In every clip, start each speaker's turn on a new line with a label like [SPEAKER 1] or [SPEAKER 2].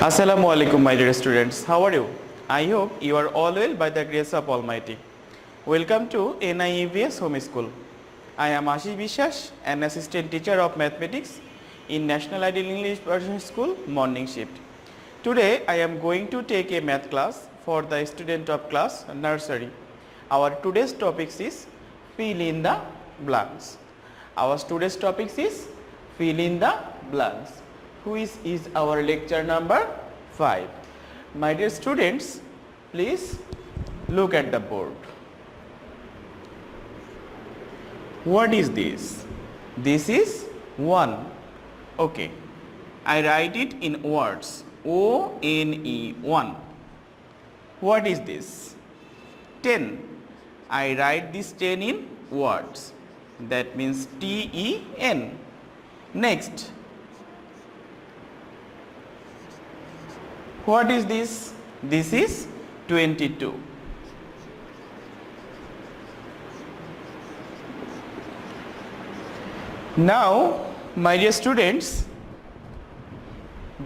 [SPEAKER 1] Assalamu alaikum, my dear students. How are you? I hope you are all well by the grace of Almighty. Welcome to NIEVS Home School. I am Ashish Bishas, an assistant teacher of mathematics in National Ideal English Version School, morning shift. Today I am going to take a math class for the student of class nursery. Our today's topic is fill in the blanks. Our today's topic is fill in the blanks, which is our lecture number 5. My dear students, please look at the board. What is this? This is 1. Okay, I write it in words. O-N-E, 1. What is this? 10. I write this 10 in words. That means T-E-N. Next, what is this? This is 22. Now, my dear students,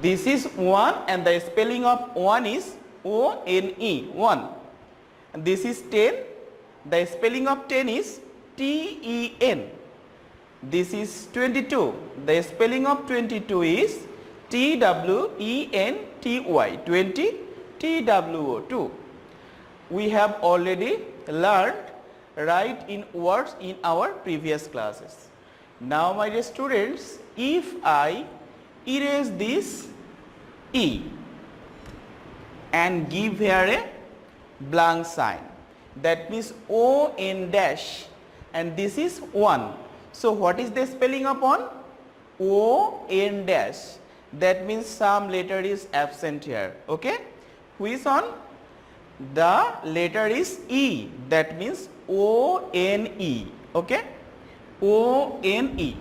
[SPEAKER 1] this is 1 and the spelling of 1 is O-N-E, 1. And this is 10, the spelling of 10 is T-E-N. This is 22, the spelling of 22 is T-W-E-N-T-Y, 20, T-W-O, 2. We have already learned write in words in our previous classes. Now, my dear students, if I erase this E and give here a blank sign, that means O-N dash, and this is 1. So, what is the spelling of 1? O-N dash. That means some letter is absent here. Okay? Which one? The letter is E. That means O-N-E. Okay? O-N-E.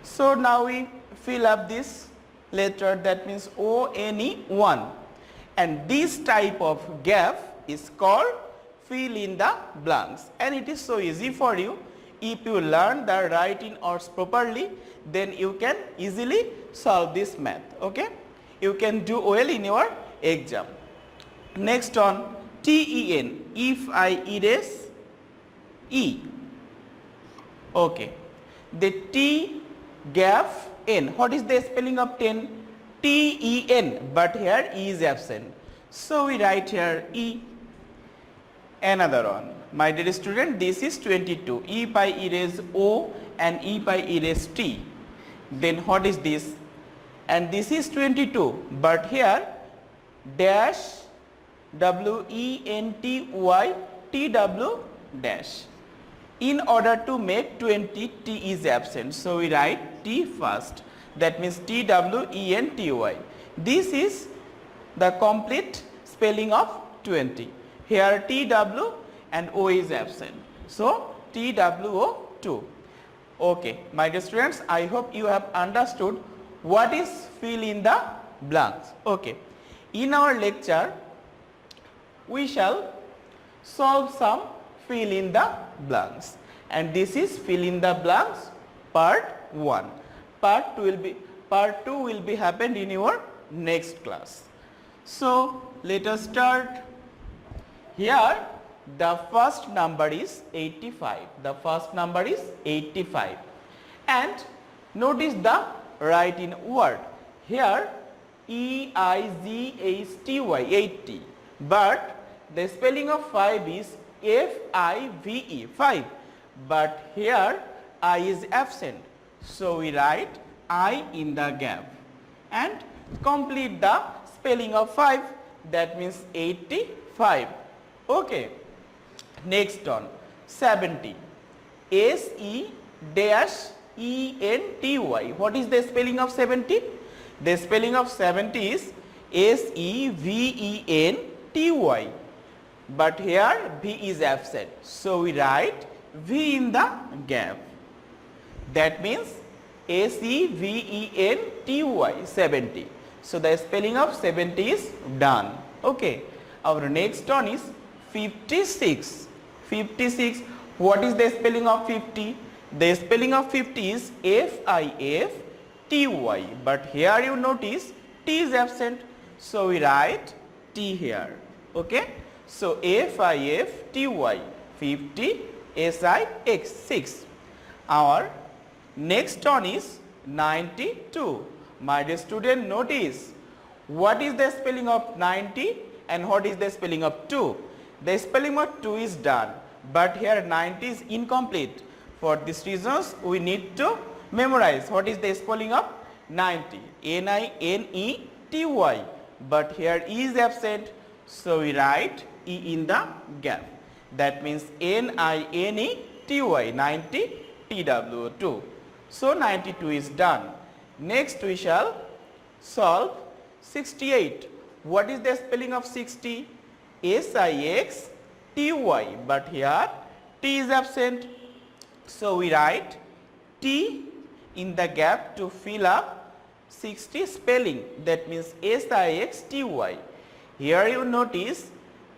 [SPEAKER 1] So, now we fill up this letter, that means O-N-E, 1. And this type of gap is called fill in the blanks. And it is so easy for you. If you learn the writing words properly, then you can easily solve this math. Okay? You can do well in your exam. Next on T-E-N. If I erase E. Okay. The T gap N. What is the spelling of 10? T-E-N. But here E is absent. So we write here E. Another one. My dear student, this is 22. If I erase O and if I erase T, then what is this? And this is 22. But here dash W-E-N-T-Y T-W dash. In order to make 20, T is absent. So we write T first. That means T-W-E-N-T-Y. This is the complete spelling of 20. Here T-W and O is absent. So T-W-O 2. Okay, my dear students, I hope you have understood what is fill in the blanks. Okay, in our lecture, we shall solve some fill in the blanks. And this is fill in the blanks part 1. Part 2 will be happened in your next class. So let us start. Here the first number is 85. The first number is 85. And notice the write in word. Here E-I-G-H-T-Y, 80. But the spelling of 5 is F-I-V-E, 5. But here I is absent. So we write I in the gap and complete the spelling of 5. That means 85. Okay. Next on 70. S-E-E-N-T-Y. What is the spelling of 70? The spelling of 70 is S-E-V-E-N-T-Y. But here V is absent. So we write V in the gap. That means S-E-V-E-N-T-Y, 70. So the spelling of 70 is done. Okay. Our next one is 56. 56. What is the spelling of 50? The spelling of 50 is F-I-F-T-Y. But here you notice T is absent. So we write T here. Okay. So F-I-F-T-Y 50 S-I-X 6. Our next one is 92. My dear student, notice what is the spelling of 90 and what is the spelling of 2. The spelling of 2 is done, but here 90 is incomplete. For these reasons we need to memorize what is the spelling of 90. N-I-N-E-T-Y, but here E is absent, so we write E in the gap. That means N-I-N-E-T-Y 90 TWO2. So 92 is done. Next we shall solve 68. What is the spelling of 60? S-I-X-T-Y, but here T is absent. So we write T in the gap to fill up 60 spelling. That means S-I-X-T-Y. Here you notice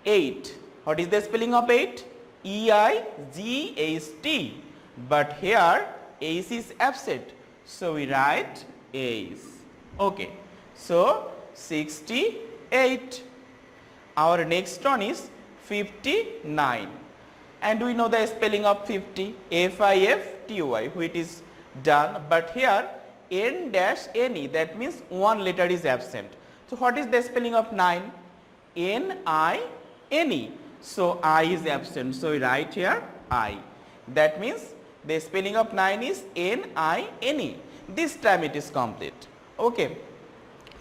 [SPEAKER 1] 8. What is the spelling of 8? E-I-G-H-T. But here H is absent. So we write H. Okay. So 68. Our next one is 59. And we know the spelling of 50. F-I-F-T-Y, which is done. But here N-N-E, that means one letter is absent. So what is the spelling of 9? N-I-N-E. So I is absent. So we write here I. That means the spelling of 9 is N-I-N-E. This time it is complete. Okay.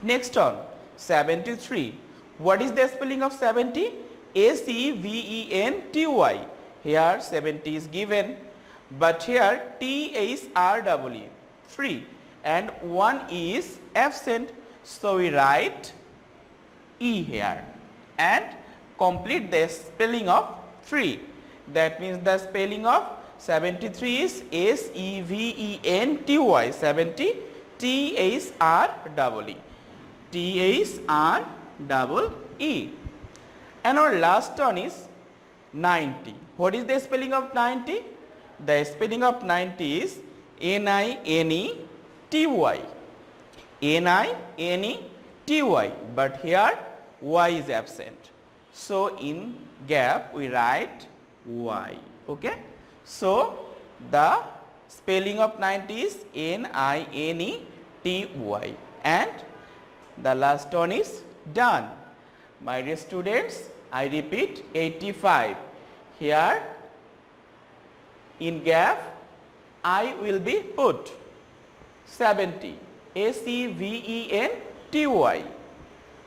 [SPEAKER 1] Next one, 73. What is the spelling of 70? S-E-V-E-N-T-Y. Here 70 is given, but here T-H-R-E, free, and one is absent. So we write E here and complete the spelling of free. That means the spelling of 73 is S-E-V-E-N-T-Y, 70 T-H-R-E-E. T-H-R-E-E. And our last one is 90. What is the spelling of 90? The spelling of 90 is N-I-N-E-T-Y. N-I-N-E-T-Y. But here Y is absent. So in gap we write Y. Okay. So the spelling of 90 is N-I-N-E-T-Y. And the last one is done. My dear students, I repeat 85. Here in gap I will be put 70. S-E-V-E-N-T-Y.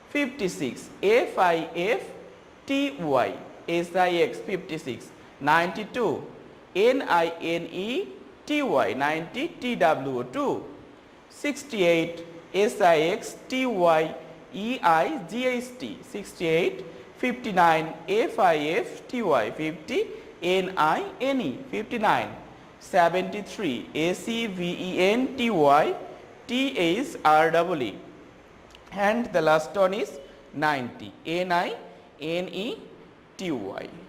[SPEAKER 1] 56. F-I-F-T-Y. S-I-X 56. 92. N-I-N-E-T-Y 90 T-W-O-2. 68. S-I-X-T-Y E-I-G-H-T 68. 59. F-I-F-T-Y 50. N-I-N-E 59. 73. S-E-V-E-N-T-Y T-H-R-E-E. And the last one is 90. N-I-N-E-T-Y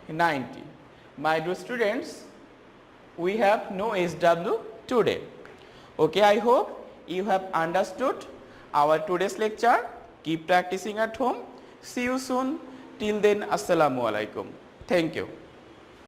[SPEAKER 1] 90. My dear students, we have no SW today. Okay, I hope you have understood our today's lecture. Keep practicing at home. See you soon. Till then, Assalamu alaikum. Thank you.